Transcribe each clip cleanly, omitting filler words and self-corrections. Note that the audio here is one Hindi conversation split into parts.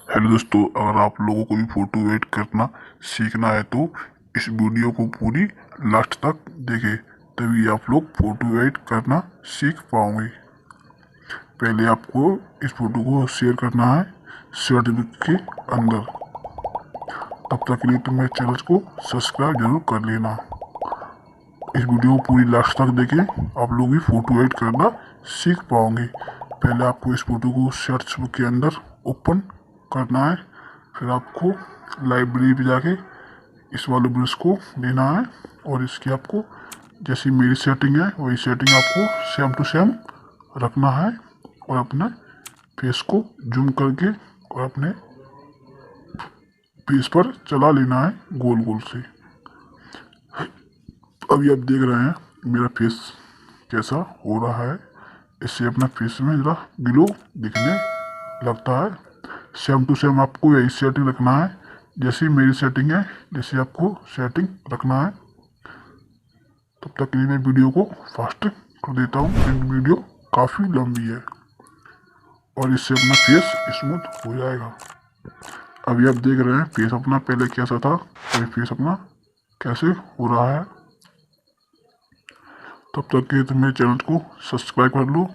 हेलो दोस्तों, अगर आप लोगों को भी फोटो एडिट करना सीखना है तो इस वीडियो को पूरी लास्ट तक देखें, तभी आप लोग फोटो एडिट करना सीख पाओगे। पहले आपको इस फोटो को शेयर करना है सर्टिफिकेट के अंदर। तब तक के लिए तुम मेरे चैनल को सब्सक्राइब जरूर कर लेना। इस वीडियो को पूरी लास्ट तक देखें, आप लोग भी फोटो एडिट करना सीख पाओगे। पहले आपको इस फोटो को सर्च बुक के अंदर ओपन करना है, फिर आपको लाइब्रेरी पे जाके इस वाले ब्रश को लेना है और इसकी आपको जैसी मेरी सेटिंग है वही सेटिंग आपको सेम टू सेम रखना है और अपने फेस को जूम करके और अपने फेस पर चला लेना है गोल गोल से। अभी आप देख रहे हैं मेरा फेस कैसा हो रहा है। इससे अपना फेस में ज़रा ग्लो दिखने लगता है। सेम टू सेम आपको यही सेटिंग रखना है जैसी मेरी सेटिंग है, जैसे आपको सेटिंग रखना है। तब तक के लिए मैं वीडियो को फास्ट कर देता हूँ क्योंकि वीडियो काफ़ी लंबी है और इससे अपना फेस स्मूथ हो जाएगा। अभी आप देख रहे हैं फेस अपना पहले कैसा था और फेस अपना कैसे हो रहा है। तब तक के तुम मेरे चैनल को सब्सक्राइब कर लो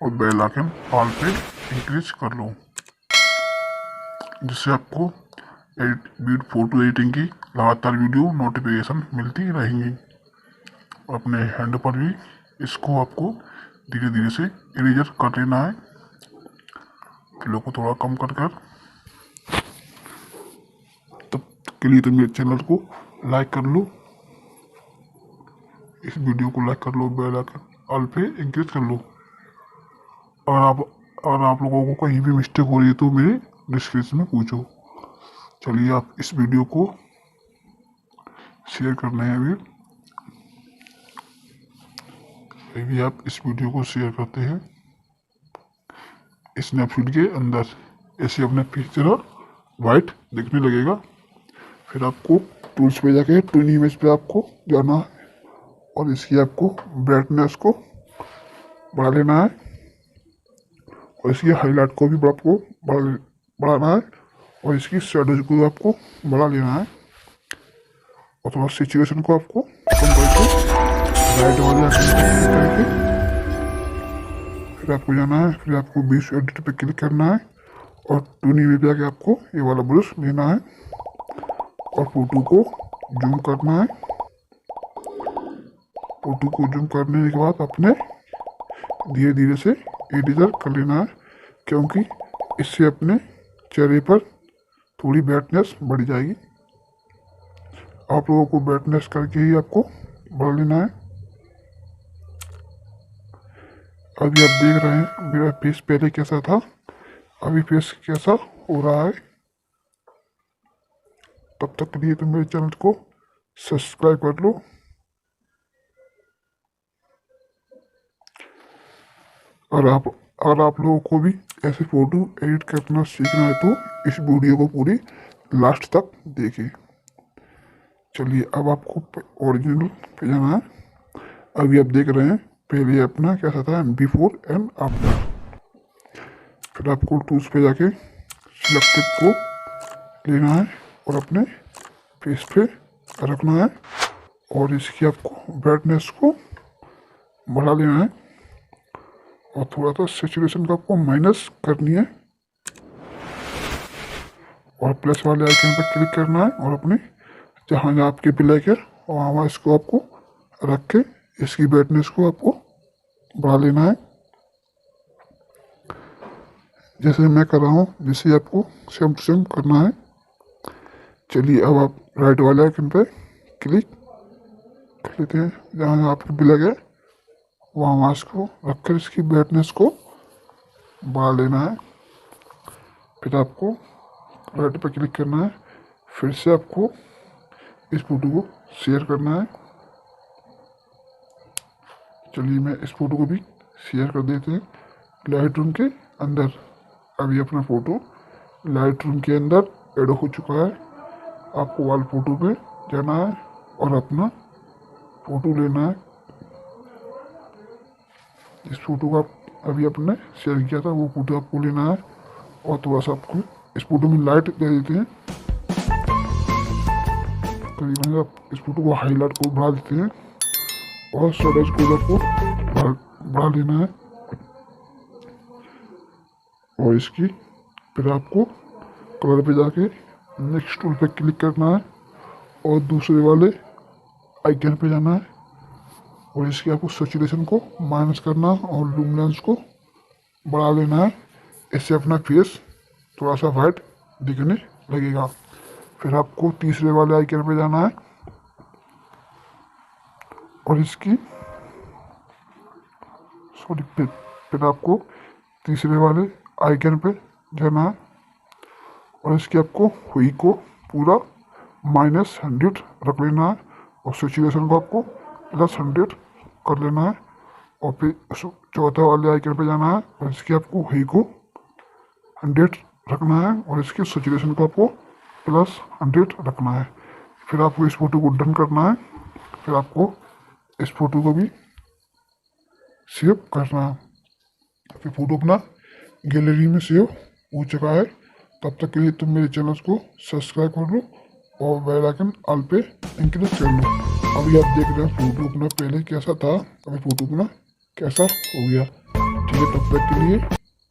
और बेल आइकन ऑल पे इंक्रीज कर लो, जिससे आपको फोटो एडिटिंग की लगातार वीडियो नोटिफिकेशन मिलती रहेंगी। अपने हैंड पर भी इसको आपको धीरे धीरे से इरेजर कर लेना है। फ्लो को थोड़ा कम कर कर। तब के लिए तुम मेरे चैनल को लाइक कर लो, इस वीडियो को लाइक कर लो, बेल आइकन ऑल पे इंक्रीज कर लो। अगर आप लोगों को कहीं भी मिस्टेक हो रही है तो मेरे डिस्क्रिप्शन में पूछो। चलिए आप इस वीडियो को शेयर करना है। अभी आप इस वीडियो को शेयर करते हैं स्नैपसीड के अंदर, ऐसे अपना पिक्चर वाइट दिखने लगेगा। फिर आपको टूल्स पे जाके ट्विन इमेज पे आपको जाना है और इसकी आपको ब्राइटनेस को बढ़ा लेना है और इसकी हाईलाइट को भी आपको बढ़ाना है और इसकी शेडोज को आपको बढ़ा लेना है और थोड़ा सिचुएशन को आपको कम करके राइट वाले करके फिर आपको जाना है। फिर आपको 20 एडिट पे क्लिक करना है और टूनी में जाके आपको ये वाला ब्रश लेना है और फोटो को जूम करना है। फोटो को जूम करने के बाद अपने धीरे धीरे से एडिटर कर लेना है, क्योंकि इससे अपने चेहरे पर थोड़ी ब्राइटनेस बढ़ जाएगी। आप लोगों को ब्राइटनेस करके ही आपको बढ़ा लेना है। अभी आप देख रहे हैं मेरा फेस पहले कैसा था, अभी फेस कैसा हो रहा है। तब तक के लिए तुम मेरे चैनल को सब्सक्राइब कर लो। और अगर आप लोगों को भी ऐसे फोटो एडिट करना सीखना है तो इस वीडियो को पूरी लास्ट तक देखिए। चलिए अब आपको ओरिजिनल पे जाना है। अभी आप देख रहे हैं पहले अपना कैसा था बिफोर एंड आफ्टर। फिर आपको टूल्स पे जाके सिलेक्टिव को लेना है और अपने फेस पे रखना है और इसकी आपको ब्राइटनेस को बढ़ा लेना है और थोड़ा सा सैचुरेशन को आपको माइनस करनी है और प्लस वाले आइकन पर क्लिक करना है और अपने जहाँ जहाँ आपके ब्लैक है वहाँ इसको आपको रख के इसकी ब्राइटनेस को आपको बढ़ा लेना है, जैसे मैं कर रहा हूँ वैसे आपको सेम टू सेम करना है। चलिए अब आप राइट वाले आइकन पर क्लिक कर लेते हैं, जहाँ जहाँ आपके ब्लैक है वहाँ इसको रखकर इसकी ब्राइटनेस को बढ़ा लेना है। फिर आपको राइट पर क्लिक करना है, फिर से आपको इस फोटो को शेयर करना है। चलिए मैं इस फोटो को भी शेयर कर देते हैं लाइट रूम के अंदर। अभी अपना फोटो लाइट रूम के अंदर ऐड हो चुका है। आपको वाल फोटो पे जाना है और अपना फोटो लेना है। इस फोटो को आप अभी अपने शेयर किया था वो फोटो आपको लेना है और थोड़ा सा आपको इस फोटो में लाइट दे देते हैं। करीबन आप इस फोटो को हाईलाइट को बढ़ा देते हैं और स्टोरेज कलर को बढ़ा लेना है। और इसकी फिर आपको कलर पे जाके नेक्स्ट टूल पे क्लिक करना है और दूसरे वाले आइकन पे जाना है और इसकी आपको सैचुरेशन को माइनस करना और लुमिनेंस को बढ़ा लेना है। इससे अपना फेस थोड़ा सा वाइट दिखने लगेगा। फिर आपको तीसरे वाले आइकन पे जाना है और इसकी फिर आपको तीसरे वाले आइकन पे जाना है और इसकी आपको हुई को पूरा -100 रख लेना है और सैचुरेशन को आपको +100 कर लेना है। और फिर चौथे वाले आइकन पे जाना है और इसकी आपको हुई को 100 रखना है और इसकी सैचुरेशन को आपको +100 रखना है। फिर आपको इस फोटो को डन करना है। फिर आपको इस फोटो को भी सेव करना है। फिर फोटो अपना गैलरी में सेव हो चुका है। तब तक के लिए तुम मेरे चैनल को सब्सक्राइब कर लो और बेल आइकन ऑल पे इंक्रीज कर लो। अभी आप देख रहे हैं फोटो अपना पहले कैसा था, अभी फोटो अपना कैसा हो गया। ठीक है, तब तक के लिए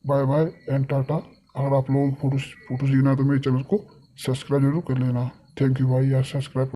बाय बाय एंड टाटा। अगर आप लोग फोटो सीखना है तो मेरे चैनल को सब्सक्राइब जरूर कर लेना। थैंक यू भाई यार, सब्सक्राइब